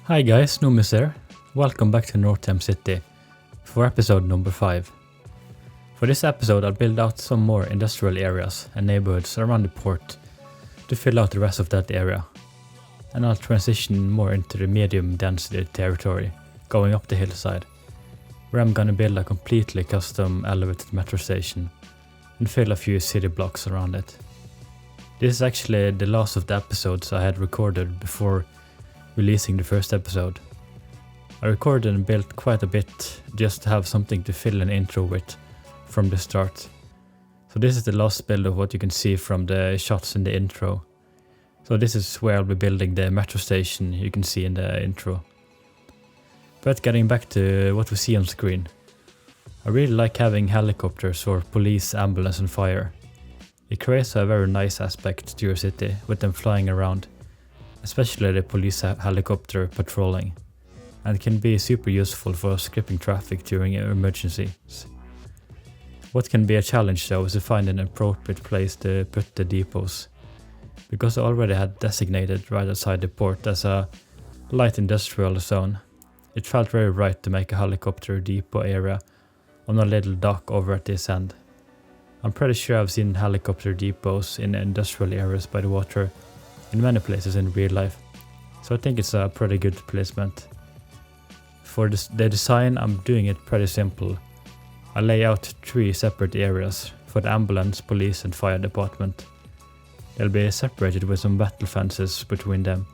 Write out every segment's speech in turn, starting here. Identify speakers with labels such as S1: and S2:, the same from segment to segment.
S1: Hi guys, Numis here. Welcome back to Northam City for episode number 5. For this episode I'll build out some more industrial areas and neighborhoods around the port to fill out the rest of that area. And I'll transition more into the medium density territory, going up the hillside, where I'm gonna build a completely custom elevated metro station and fill a few city blocks around it. This is actually the last of the episodes I had recorded before releasing the first episode. I recorded and built quite a bit just to have something to fill an intro with from the start. So this is the last build of what you can see from the shots in the intro. So this is where I'll be building the metro station you can see in the intro. But getting back to what we see on screen. I really like having helicopters for police, ambulance and fire. It creates a very nice aspect to your city with them flying around, especially the police helicopter patrolling, and can be super useful for skipping traffic during emergencies. What can be a challenge though is to find an appropriate place to put the depots, because I already had designated right outside the port as a light industrial zone. It felt very right to make a helicopter depot area on a little dock over at this end. I'm pretty sure I've seen helicopter depots in industrial areas by the water in many places in real life, so I think it's a pretty good placement. For the design I'm doing it pretty simple. I lay out 3 separate areas for the ambulance, police and fire department. They'll be separated with some metal fences between them,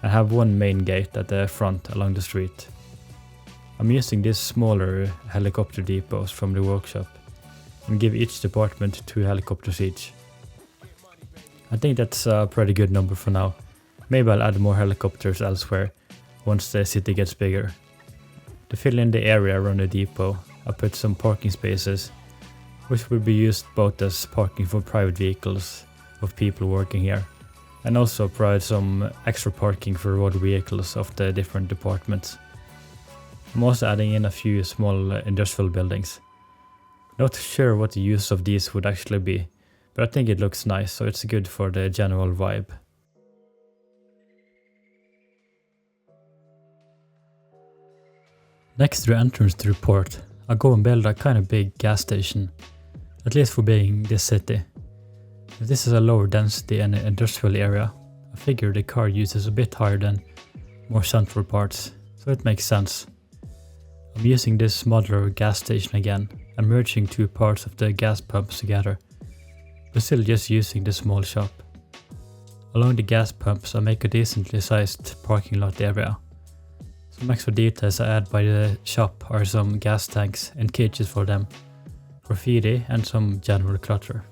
S1: and have one main gate at the front along the street. I'm using these smaller helicopter depots from the workshop and give each department 2 helicopters each. I think that's a pretty good number for now. Maybe I'll add more helicopters elsewhere once the city gets bigger. To fill in the area around the depot, I put some parking spaces, which will be used both as parking for private vehicles of people working here, and also provide some extra parking for road vehicles of the different departments. I'm also adding in a few small industrial buildings. Not sure what the use of these would actually be, but I think it looks nice, so it's good for the general vibe. Next to the entrance to the port, I'll go and build a kind of big gas station, at least for being this city. If this is a lower density and industrial area, I figure the car use is a bit higher than more central parts, so it makes sense. I'm using this modular gas station again and merging 2 parts of the gas pumps together, but still just using the small shop. Along the gas pumps I make a decently sized parking lot area. Some extra details I add by the shop are some gas tanks and cages for them, graffiti and some general clutter.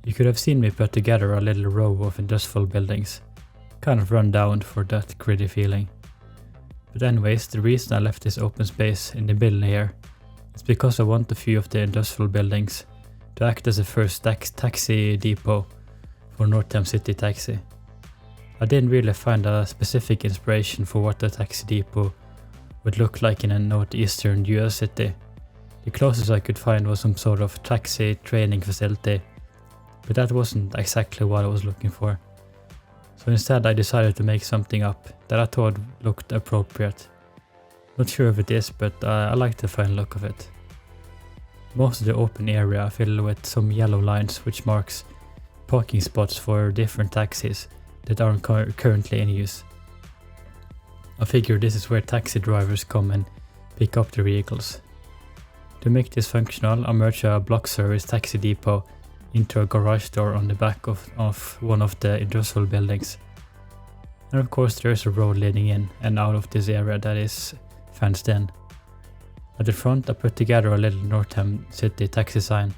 S1: You could have seen me put together a little row of industrial buildings, kind of run down for that gritty feeling. But anyways, the reason I left this open space in the middle here is because I want a few of the industrial buildings to act as a first taxi depot for Northam City Taxi. I didn't really find a specific inspiration for what a taxi depot would look like in a northeastern US city. The closest I could find was some sort of taxi training facility, but that wasn't exactly what I was looking for. So instead I decided to make something up that I thought looked appropriate. Not sure if it is, but I like the fine look of it. Most of the open area I fill with some yellow lines which marks parking spots for different taxis that aren't currently in use. I figure this is where taxi drivers come and pick up their vehicles. To make this functional, I merge a block service taxi depot into a garage door on the back of one of the industrial buildings. And of course there is a road leading in and out of this area that is fenced in. At the front I put together a little Northam City taxi sign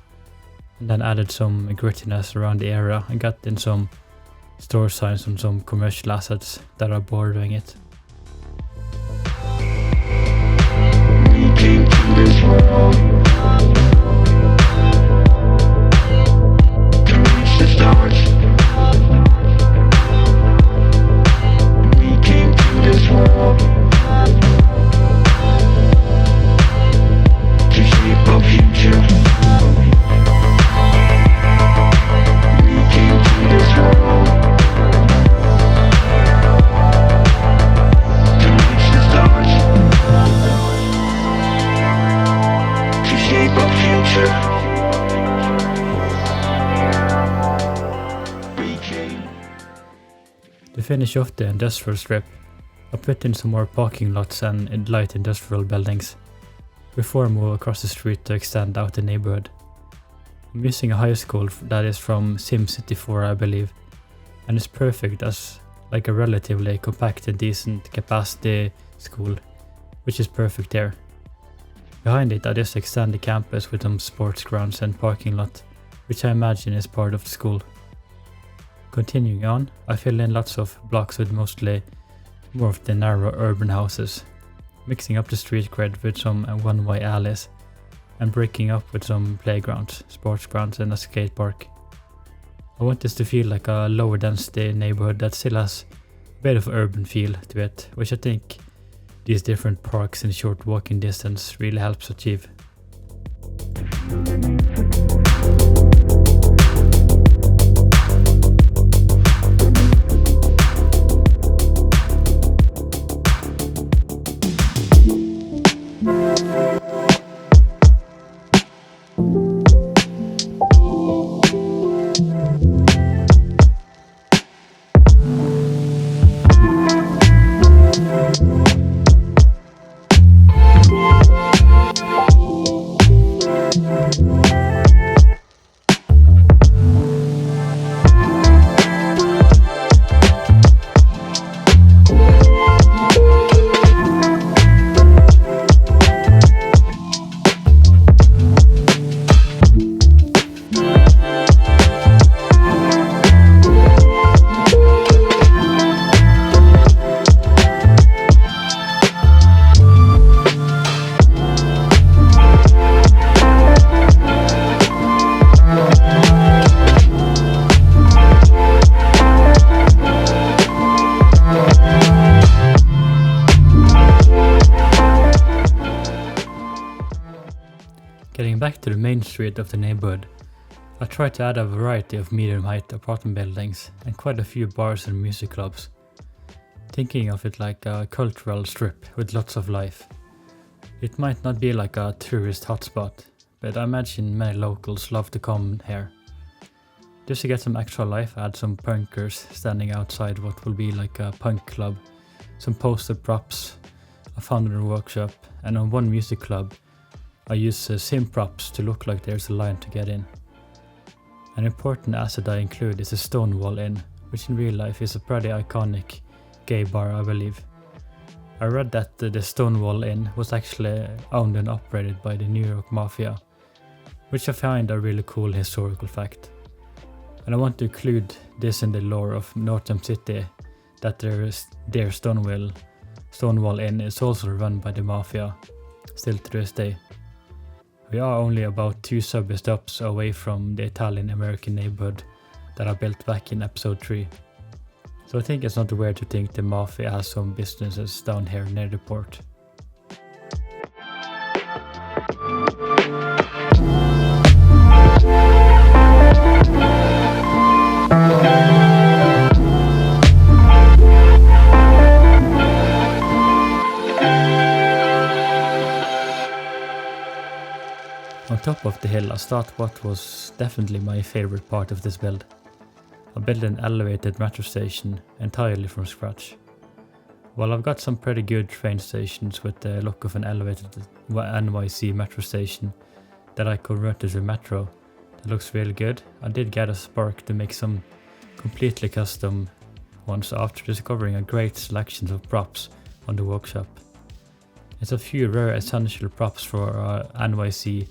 S1: and then added some grittiness around the area and got in some store signs on some commercial assets that are bordering it.
S2: We came to this world to reach the stars. We came to this world to shape our future. We came to this world to reach the stars, to shape our future. We came.
S1: To finish off the industrial strip, I put in some more parking lots and light industrial buildings before I move across the street to extend out the neighborhood. I'm using a high school that is from SimCity 4 I believe, and it's perfect as like a relatively compact and decent capacity school, which is perfect there. Behind it I just extend the campus with some sports grounds and parking lot, which I imagine is part of the school. Continuing on, I fill in lots of blocks with mostly more of the narrow urban houses, mixing up the street grid with some one-way alleys and breaking up with some playgrounds, sports grounds and a skate park. I want this to feel like a lower density neighborhood that still has a bit of urban feel to it, which I think these different parks in short walking distance really helps achieve. Getting back to the main street of the neighborhood, I tried to add a variety of medium-height apartment buildings and quite a few bars and music clubs, thinking of it like a cultural strip with lots of life. It might not be like a tourist hotspot, but I imagine many locals love to come here. Just to get some extra life, I had some punkers standing outside what will be like a punk club, some poster props I found in a workshop, and on one music club I use sim props to look like there's a line to get in. An important asset I include is a Stonewall Inn, which in real life is a pretty iconic gay bar I believe. I read that the Stonewall Inn was actually owned and operated by the New York Mafia, which I find a really cool historical fact. And I want to include this in the lore of Northam City that their Stonewall Inn is also run by the Mafia, still to this day. We are only about 2 subway stops away from the Italian-American neighborhood that I built back in episode 3. So I think it's not weird to think the Mafia has some businesses down here near the port. On top of the hill, I start what was definitely my favorite part of this build. I built an elevated metro station entirely from scratch. While I've got some pretty good train stations with the look of an elevated NYC metro station that I converted to metro that looks really good, I did get a spark to make some completely custom ones after discovering a great selection of props on the workshop. It's a few rare essential props for NYC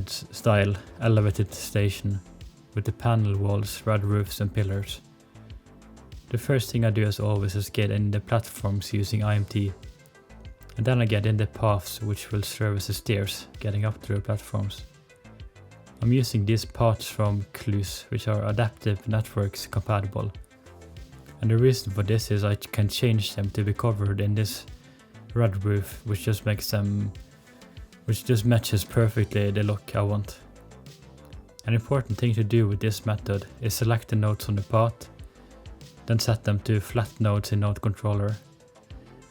S1: style elevated station with the panel walls, red roofs and pillars. The first thing I do as always is get in the platforms using IMT, and then I get in the paths which will serve as the stairs getting up to the platforms. I'm using these paths from Clues, which are adaptive networks compatible, and the reason for this is I can change them to be covered in this red roof, which just matches perfectly the look I want. An important thing to do with this method is select the nodes on the path, then set them to flat nodes in Node Controller.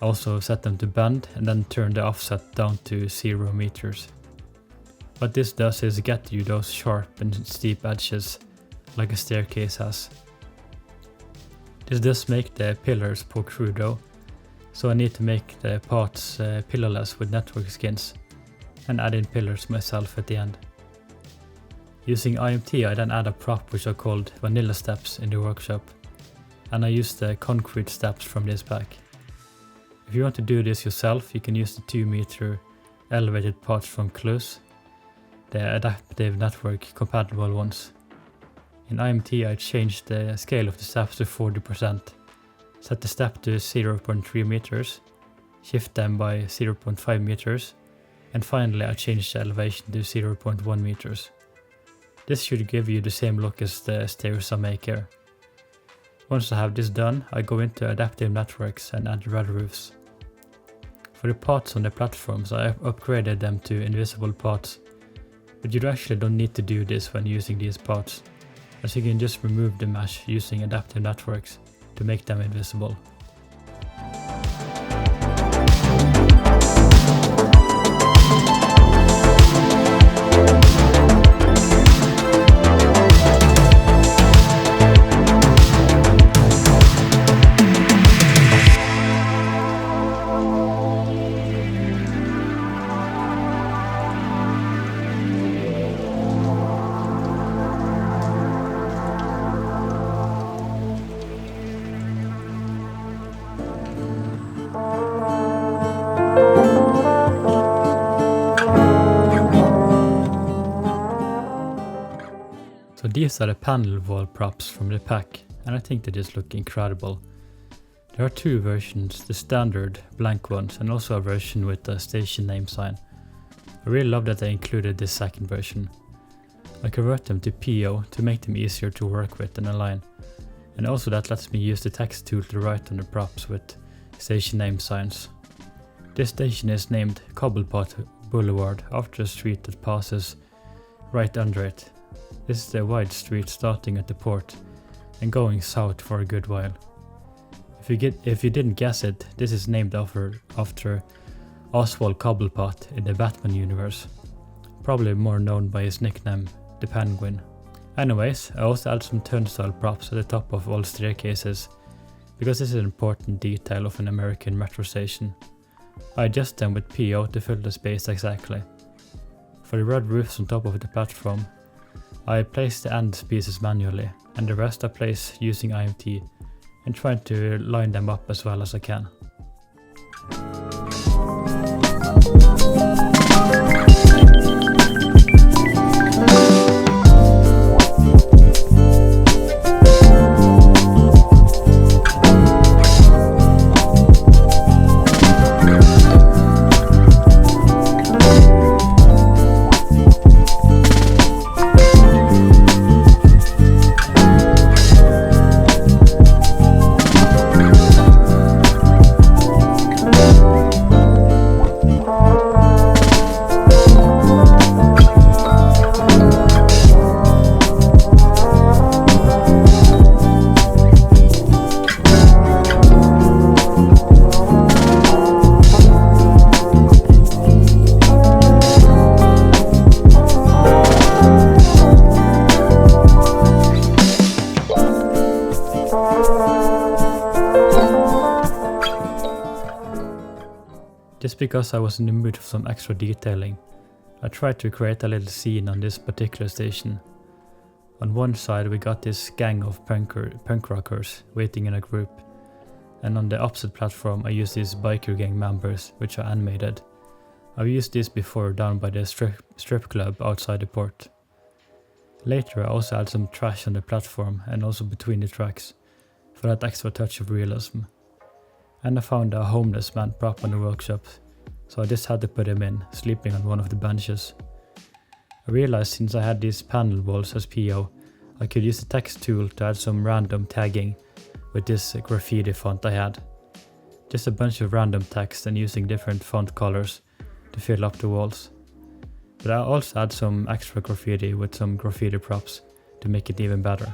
S1: Also set them to bend and then turn the offset down to 0 meters. What this does is get you those sharp and steep edges like a staircase has. This does make the pillars poke through though, so I need to make the paths pillarless with network skins and add in pillars myself at the end. Using IMT I then add a prop which are called vanilla steps in the workshop, and I use the concrete steps from this pack. If you want to do this yourself, you can use the 2 meter elevated paths from Clues, the adaptive network compatible ones. In IMT I changed the scale of the steps to 40%, set the step to 0.3 meters, shift them by 0.5 meters, and finally I changed the elevation to 0.1 meters. This should give you the same look as the stairs I make here. Once I have this done, I go into adaptive networks and add red roofs. For the paths on the platforms, I upgraded them to invisible paths, but you actually don't need to do this when using these paths, as you can just remove the mesh using adaptive networks to make them invisible. So these are the panel wall props from the pack, and I think they just look incredible. There are 2 versions, the standard blank ones and also a version with a station name sign. I really love that they included this second version. I convert them to PO to make them easier to work with and align, and also that lets me use the text tool to write on the props with station name signs. This station is named Cobblepot Boulevard after a street that passes right under it. This is the wide street starting at the port and going south for a good while. If you didn't guess it, this is named after Oswald Cobblepot in the Batman universe, probably more known by his nickname, the Penguin. Anyways, I also add some turnstile props at the top of all staircases, because this is an important detail of an American metro station. I adjust them with PO to fill the space exactly. For the red roofs on top of the platform, I place the end pieces manually, and the rest I place using IMT and try to line them up as well as I can. Just because I was in the mood for some extra detailing, I tried to create a little scene on this particular station. On one side we got this gang of punk rockers waiting in a group, and on the opposite platform I used these biker gang members which are animated. I've used this before down by the strip club outside the port. Later I also had some trash on the platform and also between the tracks, for that extra touch of realism. And I found a homeless man prop on the workshop, so I just had to put him in, sleeping on one of the benches. I realized since I had these panel walls as PO, I could use the text tool to add some random tagging with this graffiti font I had. Just a bunch of random text and using different font colors to fill up the walls. But I also had some extra graffiti with some graffiti props to make it even better.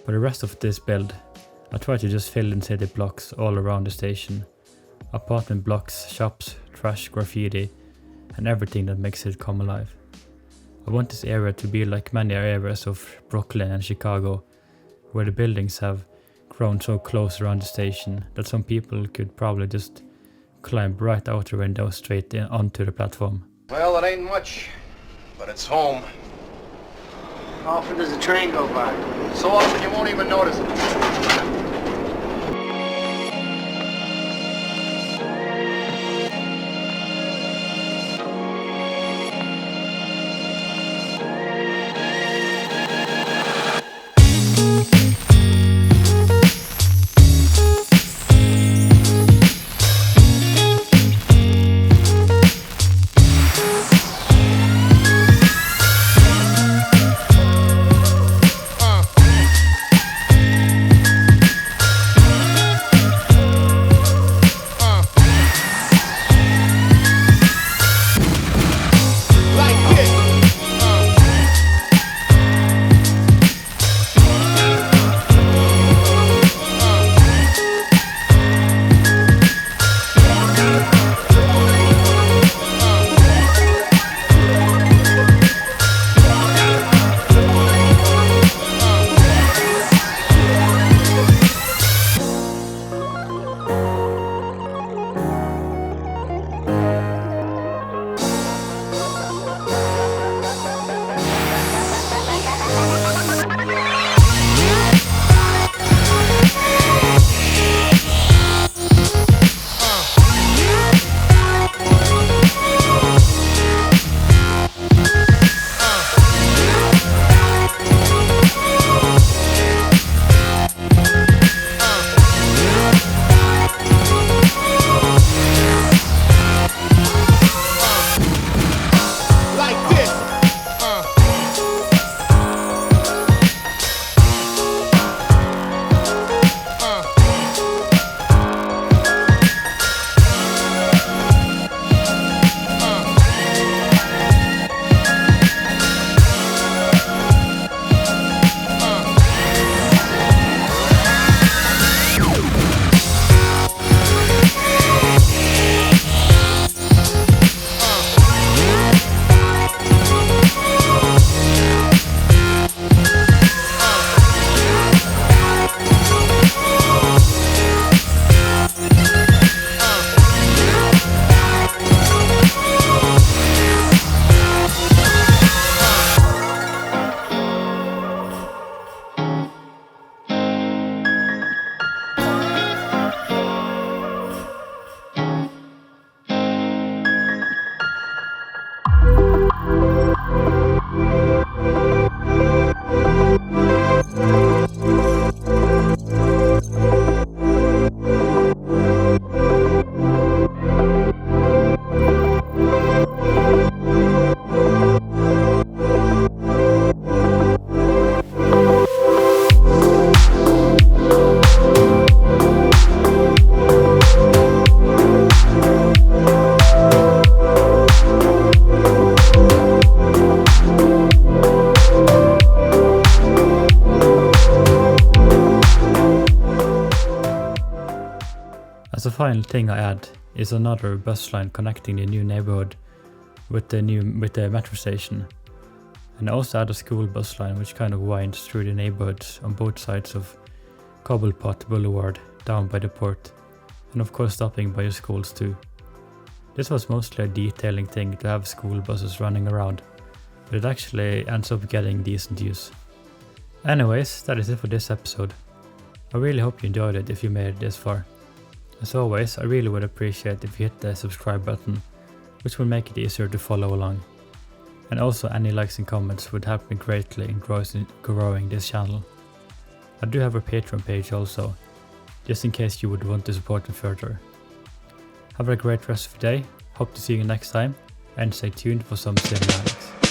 S1: For the rest of this build, I tried to just fill in city blocks all around the station. Apartment blocks, shops, trash, graffiti, and everything that makes it come alive. I want this area to be like many areas of Brooklyn and Chicago, where the buildings have grown so close around the station that some people could probably just climb right out the window straight onto the platform.
S3: Well, it ain't much, but it's home.
S4: How often does the train go by?
S3: So often you won't even notice it.
S1: final thing I add is another bus line connecting the new neighborhood with the metro station. And I also add a school bus line which kind of winds through the neighborhoods on both sides of Cobblepot Boulevard down by the port, and of course stopping by the schools too. This was mostly a detailing thing to have school buses running around, but it actually ends up getting decent use. Anyways, that is it for this episode. I really hope you enjoyed it if you made it this far. As always, I really would appreciate if you hit the subscribe button, which will make it easier to follow along. And also any likes and comments would help me greatly in growing this channel. I do have a Patreon page also, just in case you would want to support me further. Have a great rest of the day, hope to see you next time, and stay tuned for some cinematics.